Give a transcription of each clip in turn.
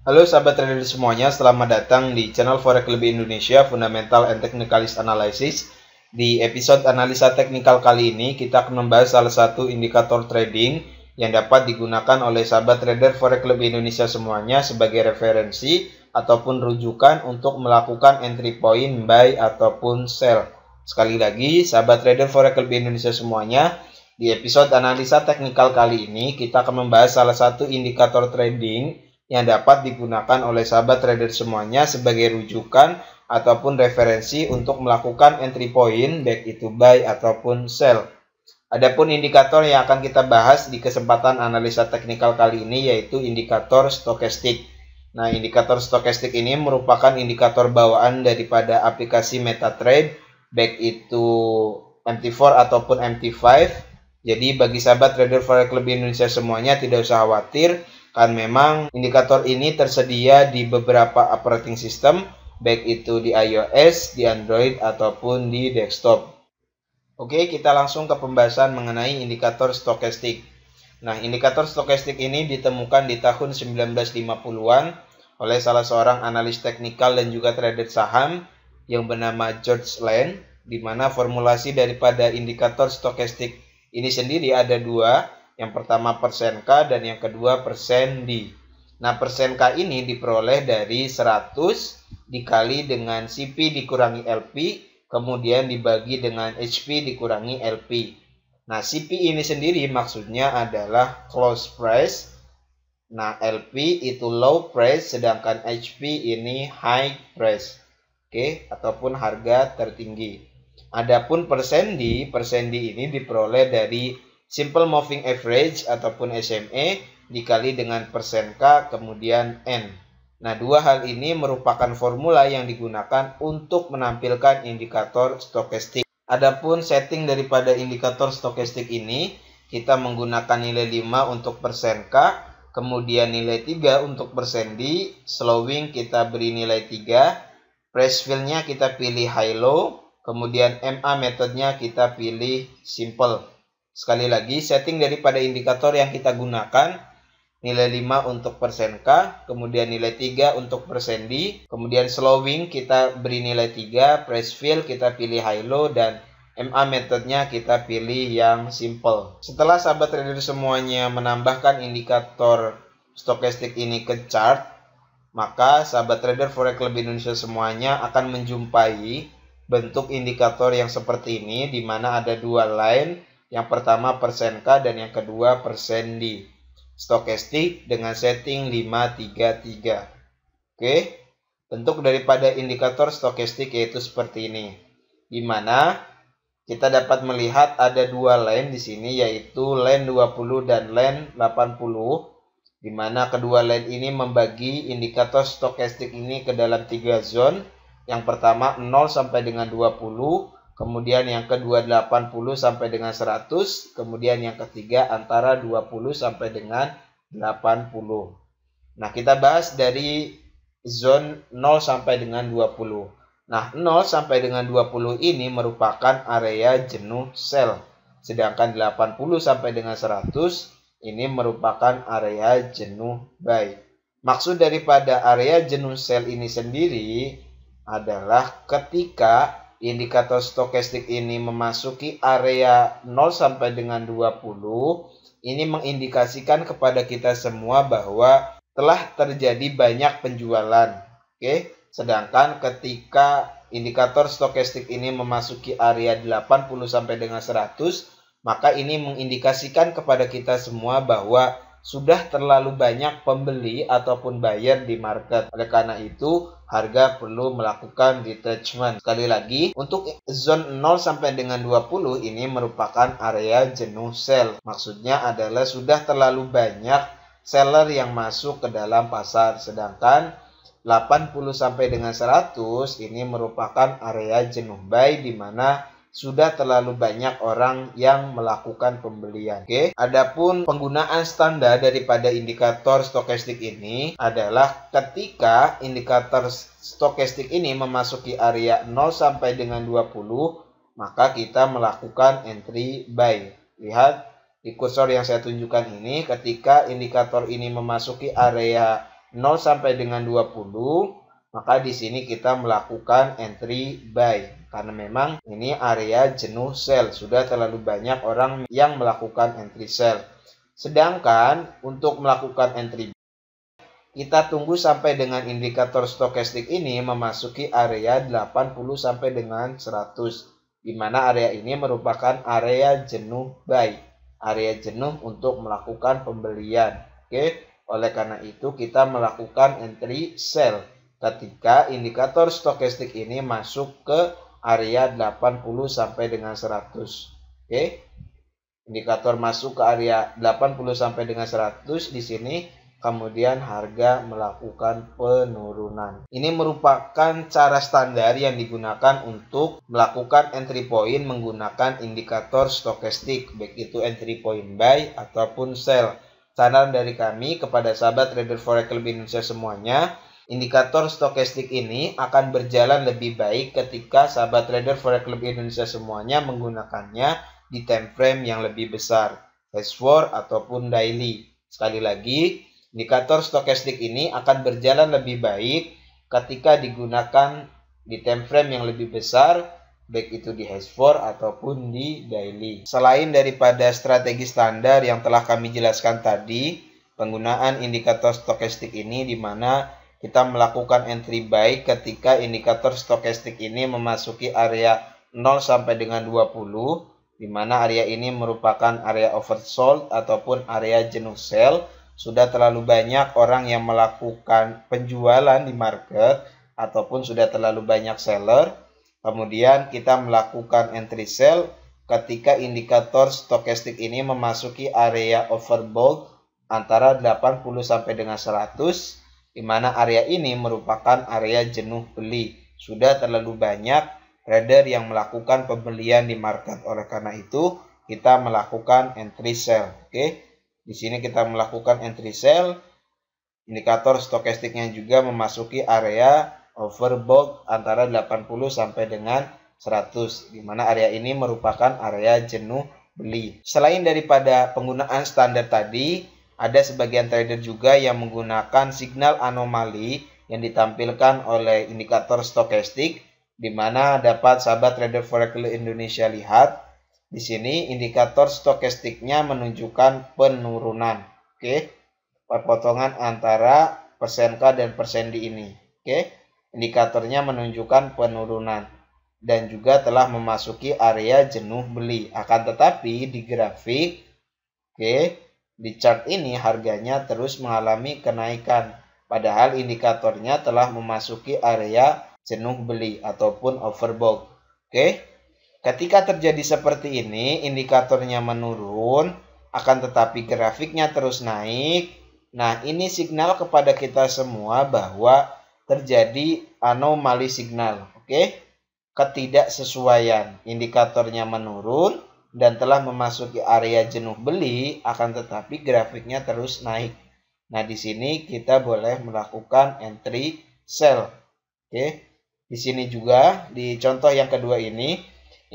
Halo sahabat trader semuanya, selamat datang di channel Forex Lebih Indonesia Fundamental and Technicalist Analysis. Di episode analisa teknikal kali ini, kita akan membahas salah satu indikator trading yang dapat digunakan oleh sahabat trader Forex Lebih Indonesia semuanya sebagai referensi ataupun rujukan untuk melakukan entry point buy ataupun sell. Sekali lagi, sahabat trader Forex Lebih Indonesia semuanya, di episode analisa teknikal kali ini, kita akan membahas salah satu indikator trading yang dapat digunakan oleh sahabat trader semuanya sebagai rujukan ataupun referensi untuk melakukan entry point baik itu buy ataupun sell. Adapun indikator yang akan kita bahas di kesempatan analisa teknikal kali ini yaitu indikator stokastik. Nah, indikator stokastik ini merupakan indikator bawaan daripada aplikasi MetaTrader baik itu MT4 ataupun MT5. Jadi bagi sahabat trader Forex Lebih Indonesia semuanya tidak usah khawatir, kan memang indikator ini tersedia di beberapa operating system, baik itu di iOS, di Android, ataupun di desktop. Oke, kita langsung ke pembahasan mengenai indikator stokastik. Nah, indikator stokastik ini ditemukan di tahun 1950-an oleh salah seorang analis teknikal dan juga trader saham yang bernama George Land, di mana formulasi daripada indikator stokastik ini sendiri ada dua. Yang pertama persen K dan yang kedua persen D. Nah, persen K ini diperoleh dari 100 dikali dengan CP dikurangi LP, kemudian dibagi dengan HP dikurangi LP. Nah, CP ini sendiri maksudnya adalah close price. Nah, LP itu low price, sedangkan HP ini high price. Oke, ataupun harga tertinggi. Adapun persen D ini diperoleh dari Simple Moving Average ataupun SMA dikali dengan persen K kemudian N. Nah, dua hal ini merupakan formula yang digunakan untuk menampilkan indikator stokastik. Adapun setting daripada indikator stokastik ini, kita menggunakan nilai 5 untuk persen K, kemudian nilai 3 untuk persen D, slowing kita beri nilai 3, price fill-nya kita pilih high low, kemudian MA metodenya kita pilih simple. Sekali lagi, setting daripada indikator yang kita gunakan, nilai 5 untuk persen K, kemudian nilai 3 untuk persen D, kemudian slowing kita beri nilai 3, price fill kita pilih high low, dan MA metodenya kita pilih yang simple. Setelah sahabat trader semuanya menambahkan indikator stokastik ini ke chart, maka sahabat trader Forex Lebih Indonesia semuanya akan menjumpai bentuk indikator yang seperti ini, di mana ada dua line. Yang pertama persen K dan yang kedua persen D. Stokastik dengan setting 533. Oke. Bentuk daripada indikator stokastik yaitu seperti ini. Di mana kita dapat melihat ada dua line di sini yaitu line 20 dan line 80. Di mana kedua line ini membagi indikator stokastik ini ke dalam 3 zone. Yang pertama 0 sampai dengan 20. Kemudian yang kedua 80 sampai dengan 100, kemudian yang ketiga antara 20 sampai dengan 80. Nah, kita bahas dari zone 0 sampai dengan 20. Nah, 0 sampai dengan 20 ini merupakan area jenuh sell. Sedangkan 80 sampai dengan 100 ini merupakan area jenuh buy. Maksud daripada area jenuh sell ini sendiri adalah ketika indikator stokastik ini memasuki area 0 sampai dengan 20, ini mengindikasikan kepada kita semua bahwa telah terjadi banyak penjualan. Oke, sedangkan ketika indikator stokastik ini memasuki area 80 sampai dengan 100, maka ini mengindikasikan kepada kita semua bahwa sudah terlalu banyak pembeli ataupun buyer di market. Oleh karena itu, harga perlu melakukan retrenchment. Sekali lagi, untuk zone 0 sampai dengan 20 ini merupakan area jenuh sell. Maksudnya adalah sudah terlalu banyak seller yang masuk ke dalam pasar. Sedangkan 80 sampai dengan 100 ini merupakan area jenuh buy, di mana sudah terlalu banyak orang yang melakukan pembelian. Oke, adapun penggunaan standar daripada indikator stokastik ini adalah ketika indikator stokastik ini memasuki area 0 sampai dengan 20, maka kita melakukan entry buy. Lihat di kursor yang saya tunjukkan ini, ketika indikator ini memasuki area 0 sampai dengan 20, maka di sini kita melakukan entry buy. Karena memang ini area jenuh sell, sudah terlalu banyak orang yang melakukan entry sell. Sedangkan untuk melakukan entry buy, kita tunggu sampai dengan indikator stokastik ini memasuki area 80 sampai dengan 100. Di mana area ini merupakan area jenuh buy, area jenuh untuk melakukan pembelian. Oke, oleh karena itu kita melakukan entry sell ketika indikator stokastik ini masuk ke area 80 sampai dengan 100. Oke. Indikator masuk ke area 80 sampai dengan 100 di sini, kemudian harga melakukan penurunan. Ini merupakan cara standar yang digunakan untuk melakukan entry point menggunakan indikator stokastik, baik itu entry point buy ataupun sell. Saran dari kami kepada sahabat trader forex lebih Indonesia semuanya, indikator stokastik ini akan berjalan lebih baik ketika sahabat trader forex lebih Indonesia semuanya menggunakannya di time frame yang lebih besar, H4 ataupun daily. Sekali lagi, indikator stokastik ini akan berjalan lebih baik ketika digunakan di time frame yang lebih besar, baik itu di H4 ataupun di daily. Selain daripada strategi standar yang telah kami jelaskan tadi, penggunaan indikator stokastik ini di mana kita melakukan entry buy ketika indikator stokastik ini memasuki area 0 sampai dengan 20, di mana area ini merupakan area oversold ataupun area jenuh sell. Sudah terlalu banyak orang yang melakukan penjualan di market ataupun sudah terlalu banyak seller. Kemudian kita melakukan entry sell ketika indikator stokastik ini memasuki area overbought antara 80 sampai dengan 100, di mana area ini merupakan area jenuh beli. Sudah terlalu banyak trader yang melakukan pembelian di market. Oleh karena itu, kita melakukan entry sell. Oke. Di sini kita melakukan entry sell. Indikator stokastiknya juga memasuki area overbought antara 80 sampai dengan 100, di mana area ini merupakan area jenuh beli. Selain daripada penggunaan standar tadi, ada sebagian trader juga yang menggunakan signal anomali yang ditampilkan oleh indikator stokastik, di mana dapat sahabat trader forex Indonesia lihat di sini indikator stokastiknya menunjukkan penurunan. Oke, perpotongan antara persen K dan persen D ini. Oke, indikatornya menunjukkan penurunan dan juga telah memasuki area jenuh beli. Akan tetapi di grafik, oke, di chart ini harganya terus mengalami kenaikan, padahal indikatornya telah memasuki area jenuh beli ataupun overbought. Oke, ketika terjadi seperti ini, indikatornya menurun, akan tetapi grafiknya terus naik. Nah, ini signal kepada kita semua bahwa terjadi anomali signal. Oke, ketidaksesuaian. Indikatornya menurun dan telah memasuki area jenuh beli, akan tetapi grafiknya terus naik. Nah, di sini kita boleh melakukan entry sell. Oke. Di sini juga, di contoh yang kedua ini,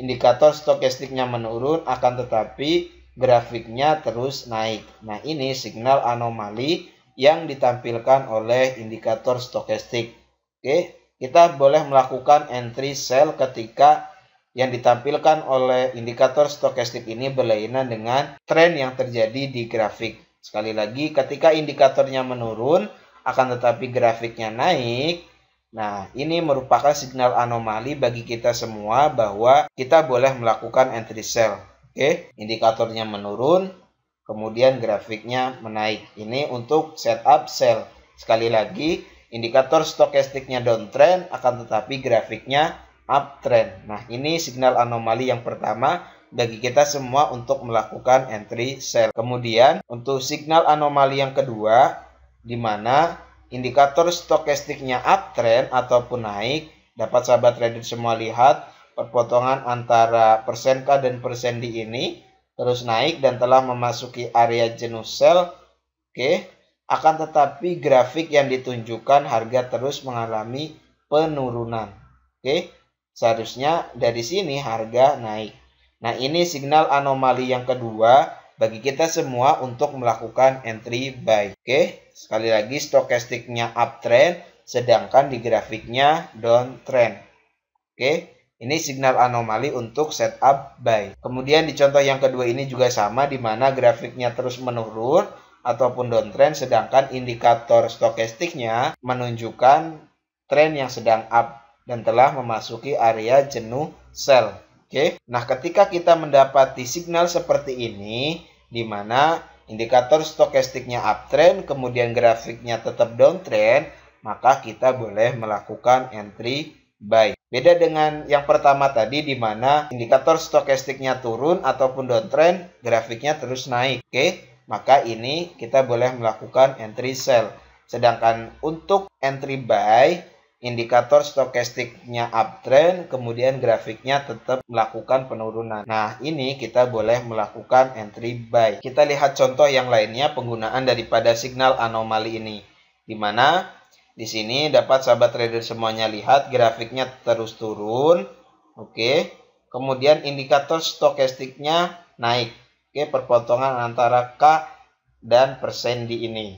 indikator stokastiknya menurun, akan tetapi grafiknya terus naik. Nah, ini signal anomali yang ditampilkan oleh indikator stokastik. Oke, kita boleh melakukan entry sell ketika yang ditampilkan oleh indikator stokastik ini berlainan dengan tren yang terjadi di grafik. Sekali lagi, ketika indikatornya menurun, akan tetapi grafiknya naik, nah, ini merupakan signal anomali bagi kita semua bahwa kita boleh melakukan entry sell. Oke, indikatornya menurun, kemudian grafiknya menaik. Ini untuk setup sell. Sekali lagi, indikator stokastiknya downtrend, akan tetapi grafiknya uptrend. Nah, ini signal anomali yang pertama bagi kita semua untuk melakukan entry sell. Kemudian, untuk signal anomali yang kedua, di mana indikator stokastiknya uptrend ataupun naik, dapat sahabat trader semua lihat perpotongan antara persen K dan persen D ini terus naik dan telah memasuki area jenuh sell. Oke, akan tetapi grafik yang ditunjukkan harga terus mengalami penurunan. Oke, seharusnya dari sini harga naik. Nah, ini signal anomali yang kedua bagi kita semua untuk melakukan entry buy. Oke, sekali lagi stokastiknya uptrend, sedangkan di grafiknya downtrend. Oke, ini signal anomali untuk setup buy. Kemudian di contoh yang kedua ini juga sama, di mana grafiknya terus menurun ataupun downtrend, sedangkan indikator stokastiknya menunjukkan tren yang sedang up dan telah memasuki area jenuh sell. Oke, nah ketika kita mendapati signal seperti ini, di mana indikator stokastiknya uptrend, kemudian grafiknya tetap downtrend, maka kita boleh melakukan entry buy. Beda dengan yang pertama tadi, di mana indikator stokastiknya turun ataupun downtrend, grafiknya terus naik. Oke, maka ini kita boleh melakukan entry sell. Sedangkan untuk entry buy, indikator stokastiknya uptrend, kemudian grafiknya tetap melakukan penurunan. Nah, ini kita boleh melakukan entry buy. Kita lihat contoh yang lainnya penggunaan daripada signal anomali ini. Di mana di sini dapat sahabat trader semuanya lihat grafiknya terus turun. Oke. Kemudian indikator stokastiknya naik. Oke, perpotongan antara K dan persen di ini.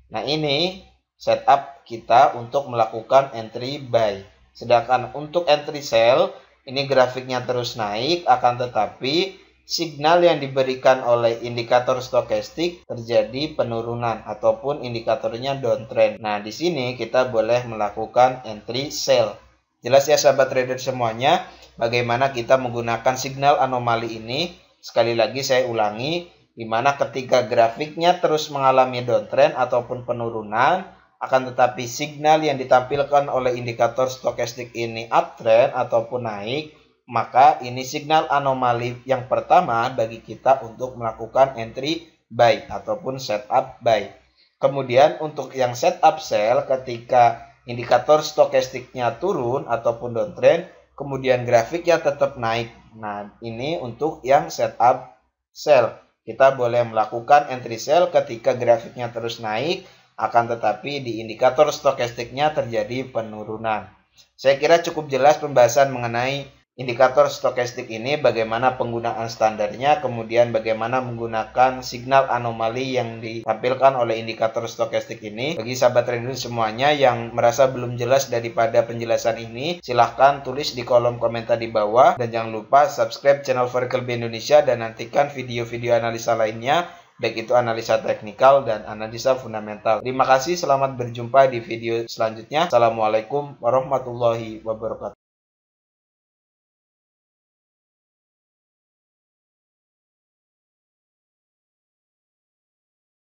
Nah, ini setup kita untuk melakukan entry buy. Sedangkan untuk entry sell, ini grafiknya terus naik, akan tetapi signal yang diberikan oleh indikator stokastik terjadi penurunan ataupun indikatornya downtrend. Nah, di sini kita boleh melakukan entry sell. Jelas ya sahabat trader semuanya, bagaimana kita menggunakan signal anomali ini. Sekali lagi saya ulangi, di mana ketika grafiknya terus mengalami downtrend ataupun penurunan, akan tetapi signal yang ditampilkan oleh indikator stokastik ini uptrend ataupun naik, maka ini signal anomali yang pertama bagi kita untuk melakukan entry buy ataupun setup buy. Kemudian untuk yang setup sell, ketika indikator stokastiknya turun ataupun downtrend, kemudian grafiknya tetap naik. Nah, ini untuk yang setup sell. Kita boleh melakukan entry sell ketika grafiknya terus naik, akan tetapi di indikator stokastiknya terjadi penurunan. Saya kira cukup jelas pembahasan mengenai indikator stokastik ini, bagaimana penggunaan standarnya, kemudian bagaimana menggunakan signal anomali yang ditampilkan oleh indikator stokastik ini. Bagi sahabat trader semuanya yang merasa belum jelas daripada penjelasan ini, silahkan tulis di kolom komentar di bawah. Dan jangan lupa subscribe channel Forex Lebih Indonesia dan nantikan video-video analisa lainnya, baik itu analisa teknikal dan analisa fundamental. Terima kasih, selamat berjumpa di video selanjutnya. Assalamualaikum warahmatullahi wabarakatuh.